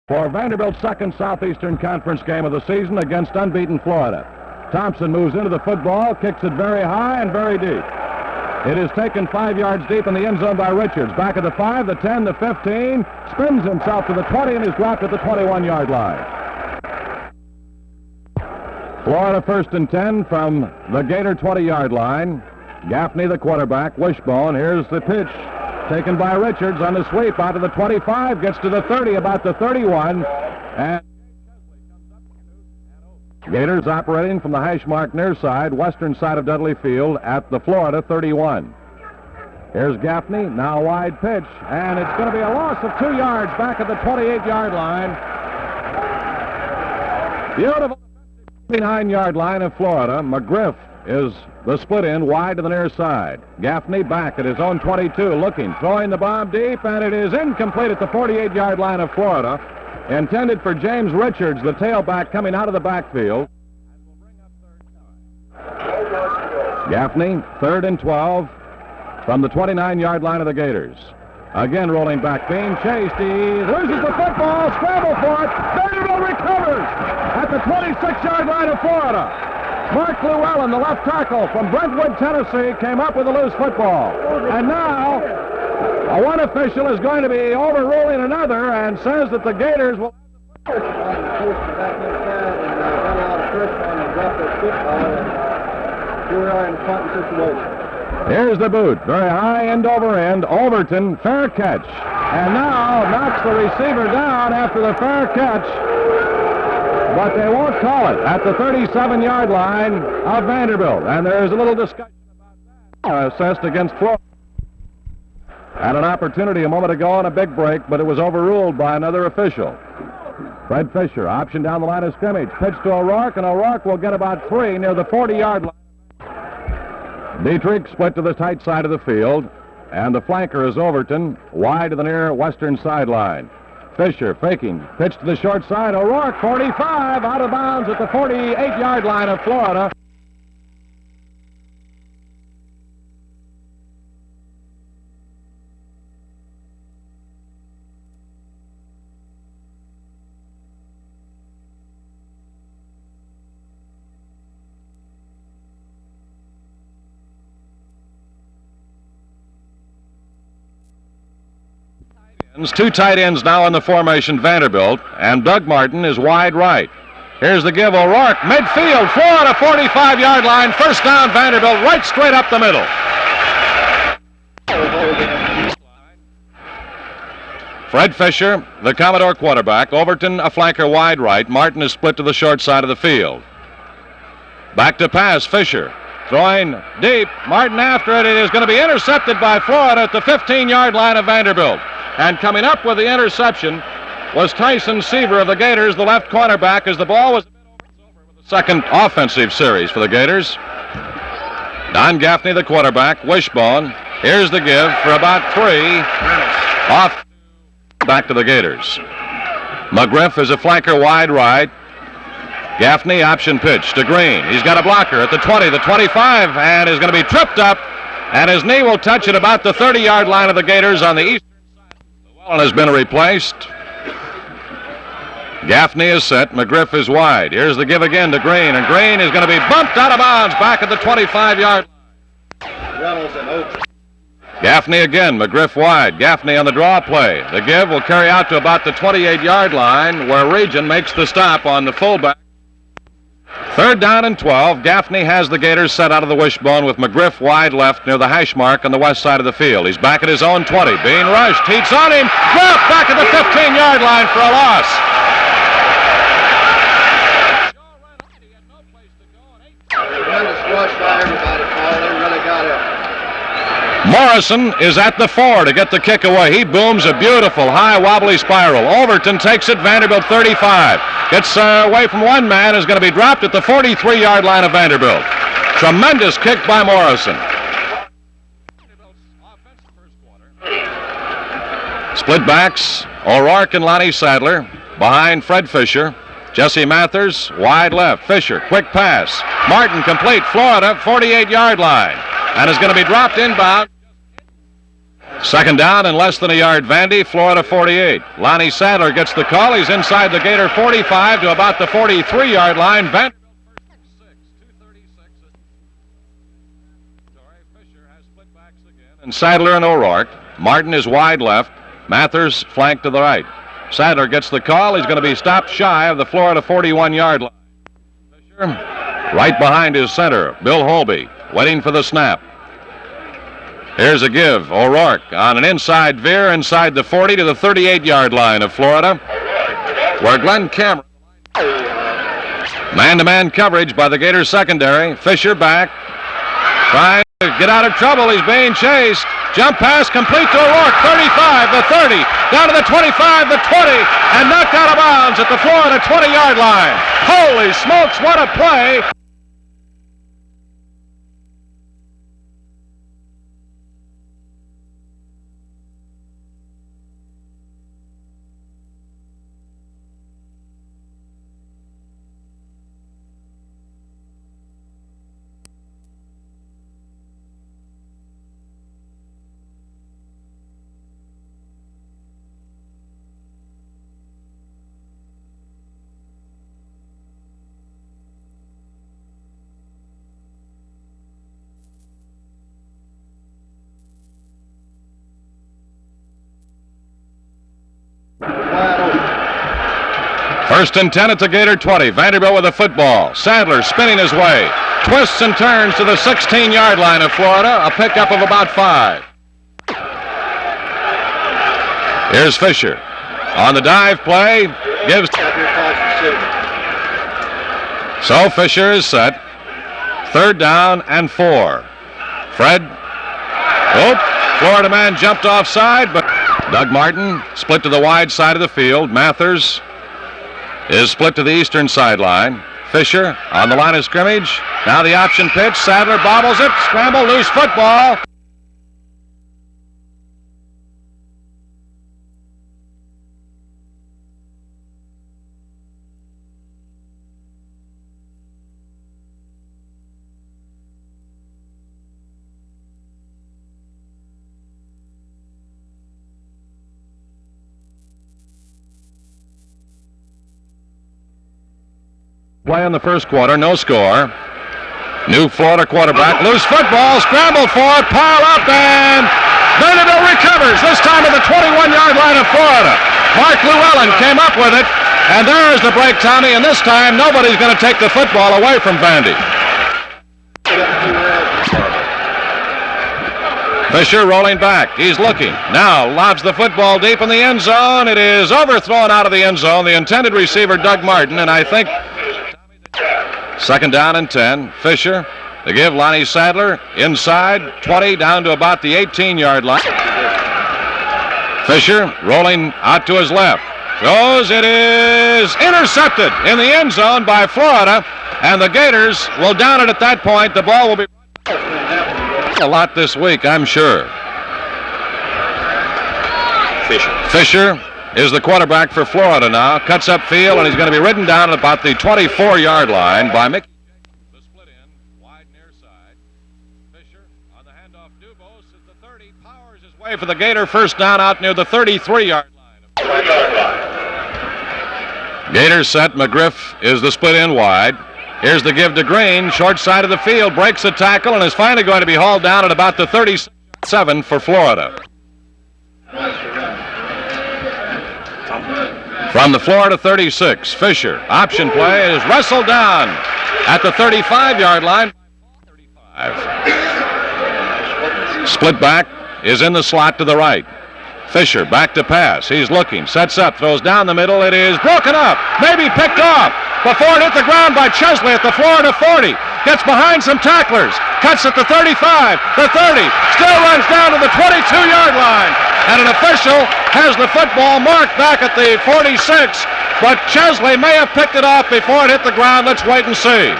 For Vanderbilt's second Southeastern Conference game of the season against unbeaten Florida. Thompson moves into the football, kicks it very high and very deep. It is taken 5 yards deep in the end zone by Richards. Back at the 5, the 10, the 15, spins himself to the 20 and is dropped at the 21-yard line. Florida 1st and 10 from the Gator 20-yard line. Gaffney, the quarterback, wishbone. Here's the pitch. Taken by Richards on the sweep out to the 25, gets to the 30, about the 31, and Gators operating from the hash mark near side, western side of Dudley Field at the Florida 31. Here's Gaffney, now wide pitch, and it's going to be a loss of 2 yards back at the 28-yard line. Beautiful 29-yard line of Florida. McGriff is the split end wide to the near side. Gaffney back at his own 22, looking, throwing the bomb deep, and it is incomplete at the 48-yard line of Florida. Intended for James Richards, the tailback coming out of the backfield. Gaffney, 3rd and 12 from the 29-yard line of the Gators. Again rolling back, being chased. He loses the football, scramble for it. Vanderbilt recovers at the 26-yard line of Florida. Mark Llewellyn, the left tackle from Brentwood, Tennessee, came up with a loose football. And now, one official is going to be overruling another and says that the Gators will... Here's the boot, very high end over end. Overton, fair catch. And now knocks the receiver down after the fair catch. But they won't call it at the 37-yard line of Vanderbilt. And there's a little discussion about that. Assessed against Florida. Had an opportunity a moment ago on a big break, but it was overruled by another official. Fred Fisher, option down the line of scrimmage. Pitch to O'Rourke, and O'Rourke will get about 3 near the 40-yard line. Dietrich split to the tight side of the field, and the flanker is Overton, wide to the near western sideline. Fisher faking, pitch to the short side. O'Rourke, 45, out of bounds at the 48-yard line of Florida. Two tight ends now in the formation, Vanderbilt, and Doug Martin is wide right. Here's the give, O'Rourke, midfield, Florida, 45-yard line, first down, Vanderbilt, right straight up the middle. Fred Fisher, the Commodore quarterback, Overton, a flanker wide right, Martin is split to the short side of the field. Back to pass, Fisher, throwing deep, Martin after it, it is going to be intercepted by Florida at the 15-yard line of Vanderbilt. And coming up with the interception was Tyson Seaver of the Gators, the left cornerback, as the ball was over with the second offensive series for the Gators. Don Gaffney, the quarterback, wishbone. Here's the give for about 3. Off back to the Gators. McGriff is a flanker wide right. Gaffney, option pitch to Green. He's got a blocker at the 20, the 25, and is going to be tripped up, and his knee will touch at about the 30-yard line of the Gators on the east. Has been replaced. Gaffney is set. McGriff is wide. Here's the give again to Green, and Green is going to be bumped out of bounds back at the 25-yard line. Gaffney again. McGriff wide. Gaffney on the draw play. The give will carry out to about the 28-yard line, where Region makes the stop on the fullback. 3rd down and 12. Gaffney has the Gators set out of the wishbone with McGriff wide left near the hash mark on the west side of the field. He's back at his own 20, being rushed. Heats on him. Griff back at the 15-yard line for a loss. Morrison is at the 4 to get the kick away. He booms a beautiful high wobbly spiral. Overton takes it, Vanderbilt 35. Gets away from one man, is going to be dropped at the 43-yard line of Vanderbilt. Tremendous kick by Morrison. Split backs, O'Rourke and Lonnie Sadler behind Fred Fisher. Jesse Mathers, wide left. Fisher, quick pass. Martin complete, Florida, 48-yard line. And is going to be dropped inbound. Second down and less than a yard. Vandy, Florida 48. Lonnie Sadler gets the call. He's inside the Gator 45 to about the 43-yard line. Vanderbilt first 6, 2:36. Fisher has split backs again. And Sadler and O'Rourke. Martin is wide left. Mathers flank to the right. Sadler gets the call. He's going to be stopped shy of the Florida 41-yard line. Fisher right behind his center, Bill Holby, waiting for the snap. Here's a give. O'Rourke on an inside veer inside the 40 to the 38-yard line of Florida, where Glenn Cameron. Man-to-man coverage by the Gators secondary. Fisher back, trying to get out of trouble. He's being chased. Jump pass complete to O'Rourke. 35, the 30, down to the 25, the 20, and knocked out of bounds at the Florida 20-yard line. Holy smokes, what a play! First and 10 at the Gator 20. Vanderbilt with the football. Sadler spinning his way. Twists and turns to the 16-yard line of Florida. A pickup of about 5. Here's Fisher. On the dive play. Gives. So Fisher is set. Third down and 4. Fred. Florida man jumped offside, but Doug Martin split to the wide side of the field. Mathers is split to the eastern sideline. Fisher on the line of scrimmage. Now the option pitch. Sadler bobbles it. Scramble, loose football. Play in the first quarter, no score. New Florida quarterback, loose football, scrambled for it, pile up, and Vanderbilt recovers, this time at the 21-yard line of Florida. Mark Llewellyn came up with it, and there's the break, Tommy, and this time nobody's going to take the football away from Vandy. Fisher rolling back, he's looking, now lobs the football deep in the end zone. It is overthrown out of the end zone. The intended receiver, Doug Martin, and I think second down and 10. Fisher to give Lonnie Sadler inside 20 down to about the 18-yard line. Fisher rolling out to his left. Goes. It is intercepted in the end zone by Florida, and the Gators will down it at that point. The ball will be a lot this week, I'm sure. Fisher is the quarterback for Florida now. Cuts upfield, and he's going to be ridden down at about the 24-yard line by Mickey. The split in, wide near side. Fisher on the handoff. Dubose at the 30. Powers his way for the Gator first down out near the 33-yard line. Gator set. McGriff is the split in wide. Here's the give to Green. Short side of the field. Breaks a tackle and is finally going to be hauled down at about the 37 for Florida. From the Florida 36, Fisher, option play, is wrestled down at the 35-yard line. 35. Split back is in the slot to the right. Fisher back to pass. He's looking, sets up, throws down the middle. It is broken up, maybe picked off before it hit the ground by Chesley at the Florida 40. Gets behind some tacklers, cuts at the 35, the 30, still runs down to the 22-yard line. And an official has the football marked back at the 46, but Chesley may have picked it off before it hit the ground. Let's wait and see.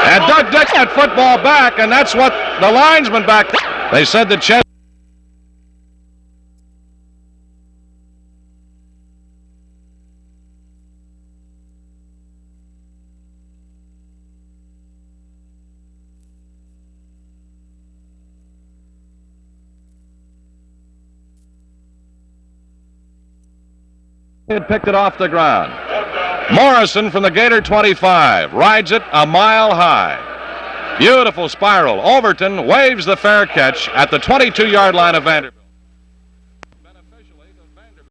And Doug Dick had football back, and that's what the linesman back. They said that Chesley. He had picked it off the ground. Morrison from the Gator 25 rides it a mile high. Beautiful spiral. Overton waves the fair catch at the 22-yard line of Vanderbilt. Beneficially to Vanderbilt.